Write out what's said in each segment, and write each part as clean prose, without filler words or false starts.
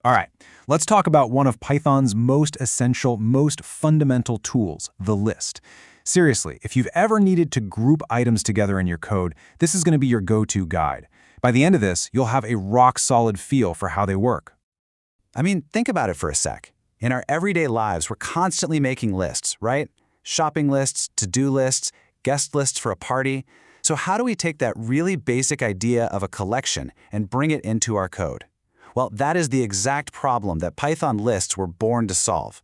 All right, let's talk about one of Python's most essential, most fundamental tools, the list. Seriously, if you've ever needed to group items together in your code, this is going to be your go-to guide. By the end of this, you'll have a rock-solid feel for how they work. I mean, think about it for a sec. In our everyday lives, we're constantly making lists, right? Shopping lists, to-do lists, guest lists for a party. So how do we take that really basic idea of a collection and bring it into our code? Well, that is the exact problem that Python lists were born to solve.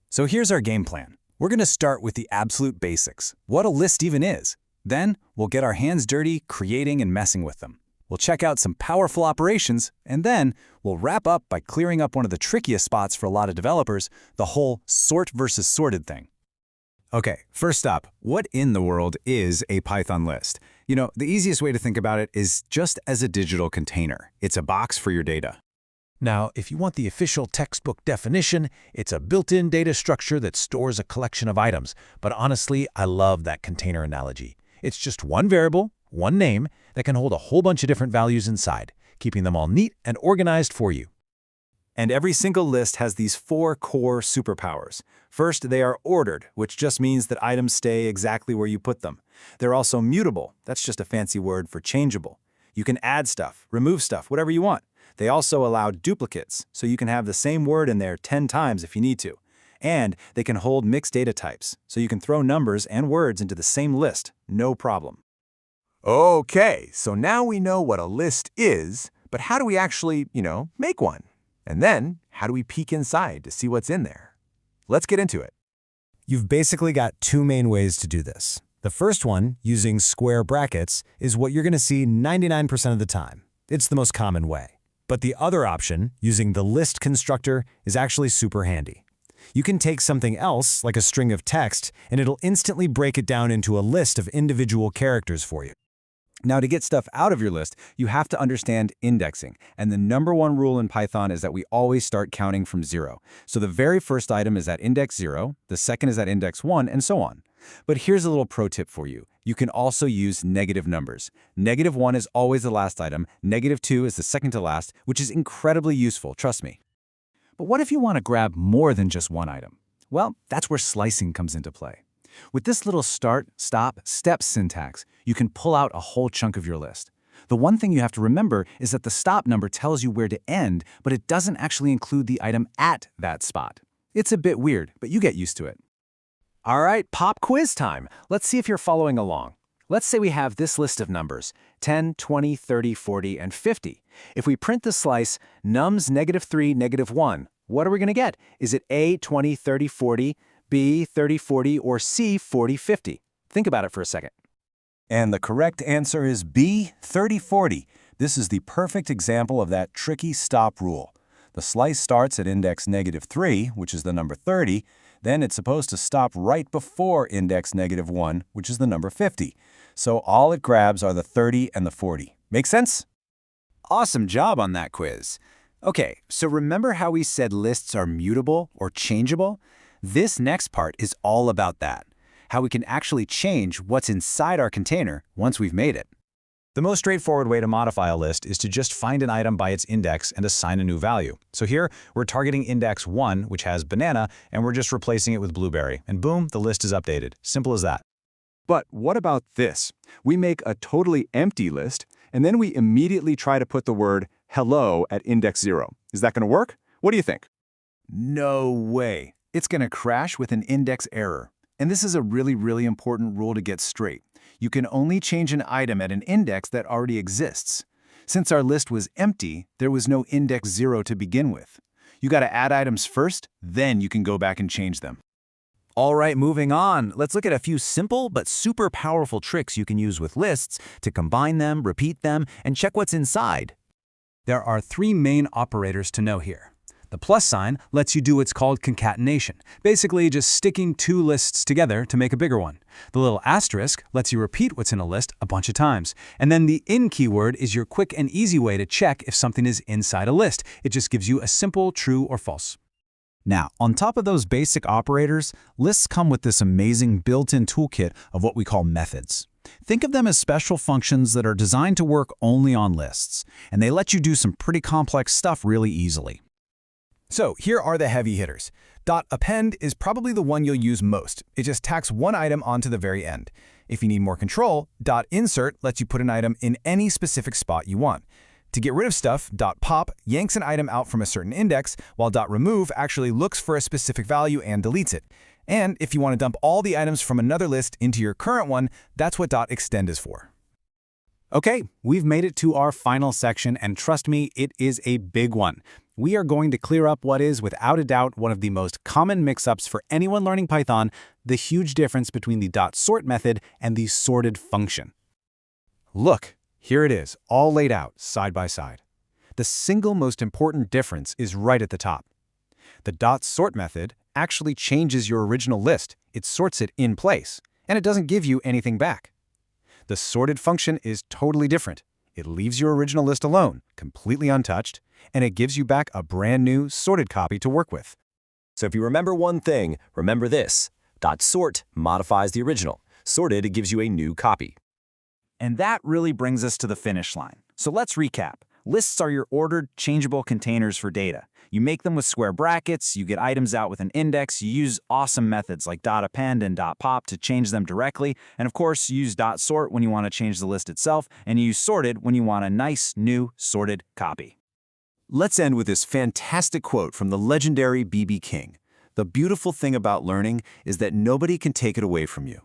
So here's our game plan. We're going to start with the absolute basics, what a list even is. Then we'll get our hands dirty creating and messing with them. We'll check out some powerful operations, and then we'll wrap up by clearing up one of the trickiest spots for a lot of developers, the whole sort versus sorted thing. Okay, first up, what in the world is a Python list? You know, the easiest way to think about it is just as a digital container. It's a box for your data. Now, if you want the official textbook definition, it's a built-in data structure that stores a collection of items. But honestly, I love that container analogy. It's just one variable, one name, that can hold a whole bunch of different values inside, keeping them all neat and organized for you. And every single list has these 4 core superpowers. First, they are ordered, which just means that items stay exactly where you put them. They're also mutable. That's just a fancy word for changeable. You can add stuff, remove stuff, whatever you want. They also allow duplicates, so you can have the same word in there 10 times if you need to. And they can hold mixed data types, so you can throw numbers and words into the same list, no problem. Okay, so now we know what a list is, but how do we actually, make one? And then, how do we peek inside to see what's in there? Let's get into it. You've basically got 2 main ways to do this. The first one, using square brackets, is what you're going to see 99% of the time. It's the most common way. But the other option, using the list constructor, is actually super handy. You can take something else, like a string of text, and it'll instantly break it down into a list of individual characters for you. Now, to get stuff out of your list, you have to understand indexing. And the #1 rule in Python is that we always start counting from 0. So the very first item is at index 0, the second is at index 1, and so on. But here's a little pro tip for you. You can also use negative numbers. -1 is always the last item, -2 is the second to last, which is incredibly useful, trust me. But what if you want to grab more than just one item? Well, that's where slicing comes into play. With this little start, stop, step syntax, you can pull out a whole chunk of your list. The one thing you have to remember is that the stop number tells you where to end, but it doesn't actually include the item at that spot. It's a bit weird, but you get used to it. All right, pop quiz time. Let's see if you're following along. Let's say we have this list of numbers, 10, 20, 30, 40, and 50. If we print the slice nums -3, -1, what are we going to get? Is it A, 20, 30, 40, B, 30, 40, or C, 40, 50? Think about it for a second. And the correct answer is B, 30, 40. This is the perfect example of that tricky stop rule. The slice starts at index -3, which is the number 30. Then it's supposed to stop right before index -1, which is the number 50. So all it grabs are the 30 and the 40. Make sense? Awesome job on that quiz. Okay, so remember how we said lists are mutable or changeable? This next part is all about that, how we can actually change what's inside our container once we've made it. The most straightforward way to modify a list is to just find an item by its index and assign a new value. So here, we're targeting index 1, which has banana, and we're just replacing it with blueberry. And boom, the list is updated. Simple as that. But what about this? We make a totally empty list, and then we immediately try to put the word hello at index 0. Is that going to work? What do you think? No way. It's going to crash with an index error. And this is a really important rule to get straight. You can only change an item at an index that already exists. Since our list was empty, there was no index 0 to begin with. You got to add items first, then you can go back and change them. All right, moving on. Let's look at a few simple but super powerful tricks you can use with lists to combine them, repeat them, and check what's inside. There are 3 main operators to know here. The plus sign lets you do what's called concatenation, basically just sticking 2 lists together to make a bigger one. The little asterisk lets you repeat what's in a list a bunch of times. And then the in keyword is your quick and easy way to check if something is inside a list. It just gives you a simple true or false. Now, on top of those basic operators, lists come with this amazing built-in toolkit of what we call methods. Think of them as special functions that are designed to work only on lists, and they let you do some pretty complex stuff really easily. So here are the heavy hitters. .append is probably the one you'll use most. It just tacks one item onto the very end. If you need more control, .insert lets you put an item in any specific spot you want. To get rid of stuff, .pop yanks an item out from a certain index, while .remove actually looks for a specific value and deletes it. And if you want to dump all the items from another list into your current one, that's what .extend is for. Okay, we've made it to our final section, and trust me, it is a big one. We are going to clear up what is, without a doubt, one of the most common mix-ups for anyone learning Python, the huge difference between the .sort method and the sorted function. Look, here it is, all laid out, side by side. The single most important difference is right at the top. The .sort method actually changes your original list. It sorts it in place, and it doesn't give you anything back. The sorted function is totally different. It leaves your original list alone, completely untouched, and it gives you back a brand new sorted copy to work with. So if you remember one thing, remember this. .sort modifies the original. Sorted, it gives you a new copy. And that really brings us to the finish line. So let's recap. Lists are your ordered, changeable containers for data. You make them with square brackets, you get items out with an index, you use awesome methods like .append and .pop to change them directly, and of course you use .sort when you want to change the list itself, and you use sorted when you want a nice, new, sorted copy. Let's end with this fantastic quote from the legendary B.B. King. The beautiful thing about learning is that nobody can take it away from you.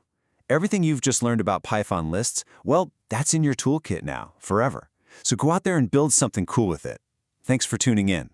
Everything you've just learned about Python lists, well, that's in your toolkit now, forever. So go out there and build something cool with it. Thanks for tuning in.